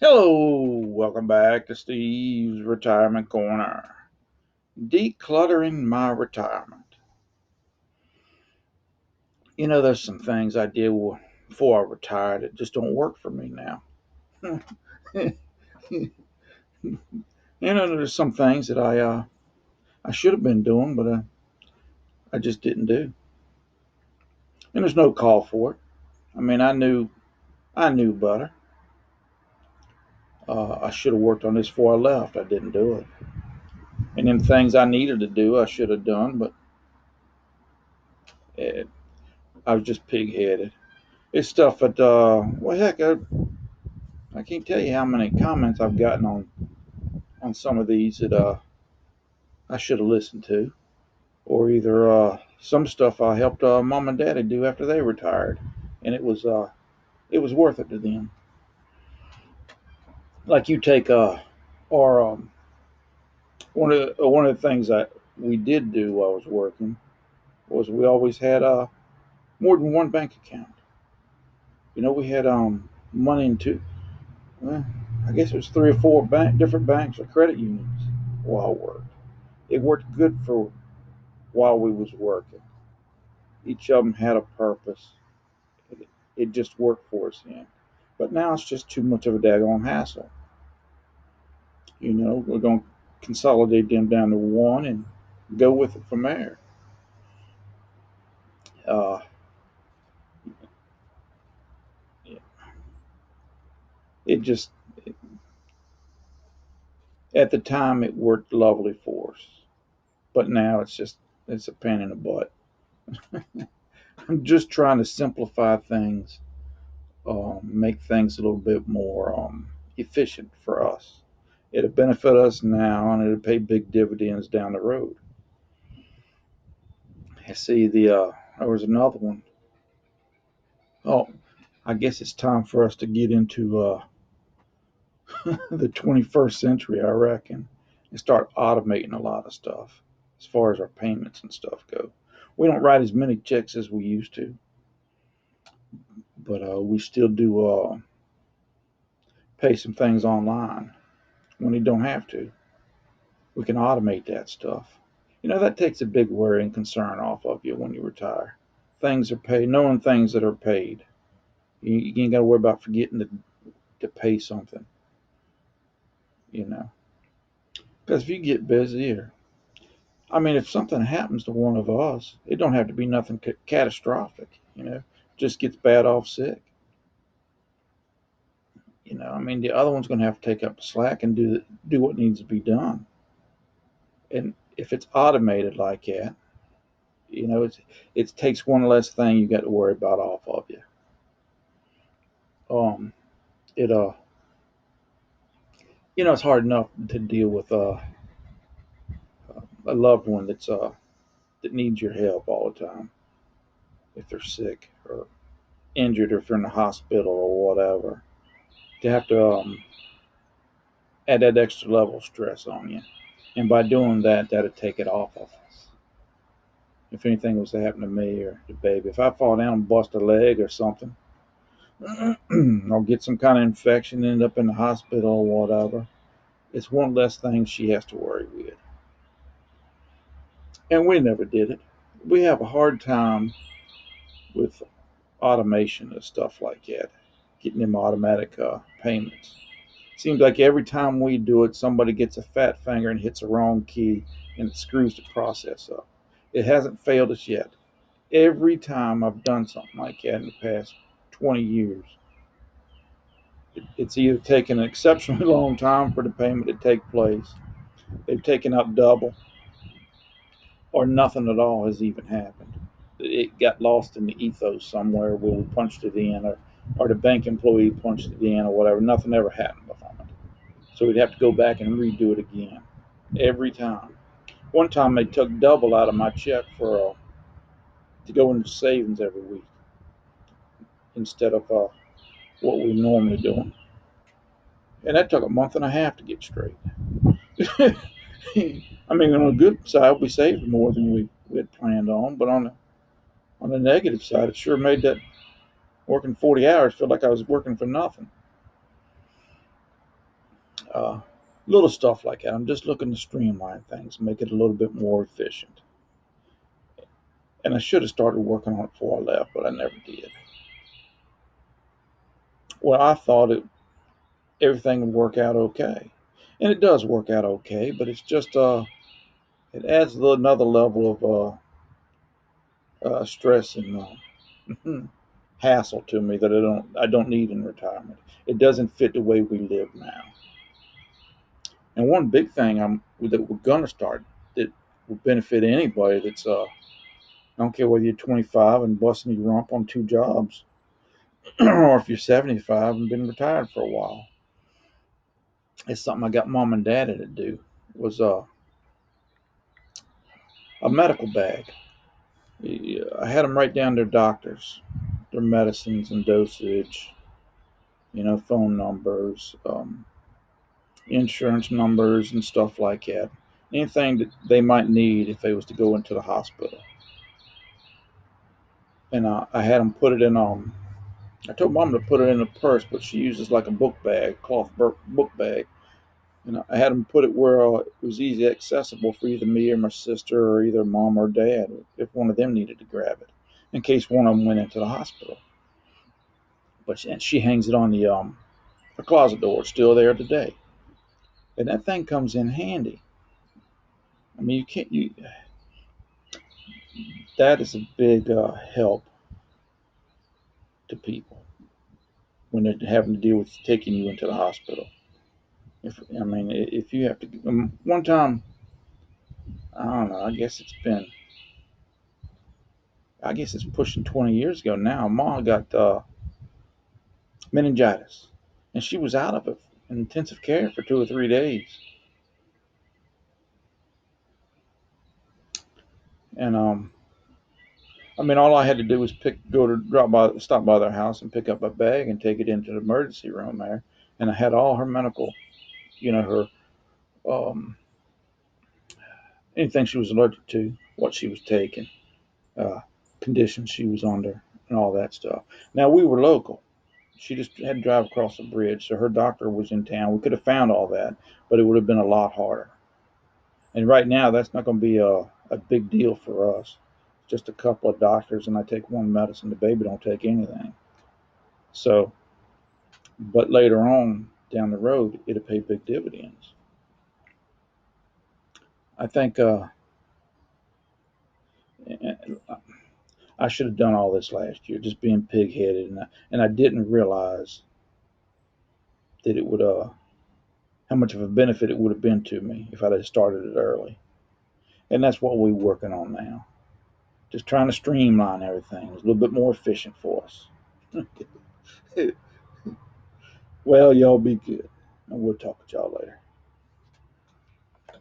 Hello, welcome back to Steve's Retirement Corner. Decluttering my retirement. There's some things I did before I retired that just don't work for me now. There's some things that I should have been doing, but I just didn't do. And there's no call for it. I mean, I knew better. I should have worked on this before I left. I didn't do it. And then things I needed to do, I should have done, but it, I was just pig-headed. It's stuff that, well, heck, I can't tell you how many comments I've gotten on some of these that I should have listened to, or either some stuff I helped mom and daddy do after they retired, and it was worth it to them. Like you take or one of the things that we did do while I was working was we always had more than one bank account. We had money in two. Well, I guess it was three or four different banks or credit unions while I worked. It worked good for while we was working. Each of them had a purpose. It just worked for us then. But now it's just too much of a daggone hassle. We're going to consolidate them down to one and go with it from there. Uh, it just, at the time, it worked lovely for us. But now it's a pain in the butt. I'm just trying to simplify things, make things a little bit more efficient for us. It'll benefit us now, and it'll pay big dividends down the road. I see there was another one. Oh, I guess it's time for us to get into the 21st century, I reckon, and start automating a lot of stuff as far as our payments and stuff go. We don't write as many checks as we used to, but we still do pay some things online when you don't have to. We can automate that stuff. That takes a big worry and concern off of you when you retire. Things are paid, knowing things that are paid. You ain't got to worry about forgetting to pay something, you know. Because if you get busy, or I mean, if something happens to one of us, it don't have to be nothing catastrophic, just gets bad off sick. I mean, the other one's going to have to take up the slack and do what needs to be done. And if it's automated like that, it takes one less thing you got to worry about off of you. Um, it it's hard enough to deal with a loved one that needs your help all the time if they're sick or injured or if they're in the hospital or whatever. To have to add that extra level of stress on you, and by doing that, that'd take it off of us. If anything was to happen to me or the baby, if I fall down and bust a leg or something, or get some kind of infection, end up in the hospital or whatever, it's one less thing she has to worry with. And we never did it. We have a hard time with automation and stuff like that, getting them automatic payments. Seems like every time we do it, somebody gets a fat finger and hits a wrong key, and it screws the process up. It hasn't failed us yet. Every time I've done something like that in the past 20 years, it's either taken an exceptionally long time for the payment to take place, they've taken out double, or nothing at all has even happened. It got lost in the ethos somewhere where we punched it in, or the bank employee punched it in, or whatever. Nothing ever happened behind it. So we'd have to go back and redo it again every time. One time they took double out of my check for to go into savings every week instead of what we normally do, and that took a month and a half to get straight. I mean, on the good side, we saved more than we had planned on, but on the negative side, it sure made that working 40 hours feel like I was working for nothing. Uh, Little stuff like that. I'm just looking to streamline things, make it a little bit more efficient. And I should have started working on it before I left, but I never did. Well, I thought everything would work out okay, and it does work out okay. But it's just it adds another level of stress and hassle to me that I don't need in retirement. It doesn't fit the way we live now. And one big thing that we're gonna start that will benefit anybody that's I don't care whether you're 25 and busting your rump on two jobs, or if you're 75 and been retired for a while. It's something I got mom and dad to do. Was a medical bag. I had them write down their doctors, their medicines and dosage, phone numbers, insurance numbers, and stuff like that. Anything that they might need if they was to go into the hospital. And I had them put it in. I told mom to put it in a purse, but she uses like a book bag, cloth book bag. And I had them put it where it was easy accessible for either me or my sister or either mom or dad if one of them needed to grab it, in case one of them went into the hospital. But she hangs it on the closet door. It's still there today, and that thing comes in handy. I mean, you can't. That is a big help to people when they're having to deal with taking you into the hospital. If you have to, one time, I don't know. I guess it's pushing 20 years ago now. Ma got meningitis, and she was out of it in intensive care for 2 or 3 days. And all I had to do was stop by their house and pick up a bag and take it into the emergency room there, and I had all her medical, her anything she was allergic to, what she was taking, uh, conditions she was under, and all that stuff. Now we were local. She just had to drive across the bridge, so her doctor was in town. We could have found all that, but it would have been a lot harder. And right now, that's not going to be a big deal for us. Just a couple of doctors, and I take one medicine. The baby don't take anything. So, but later on down the road, it'll pay big dividends. I think I should have done all this last year, just being pig-headed, and I didn't realize that it would how much of a benefit it would have been to me if I'd have started it early. And that's what we're working on now. Just trying to streamline everything. It's a little bit more efficient for us. Well, y'all be good. And we'll talk to y'all later.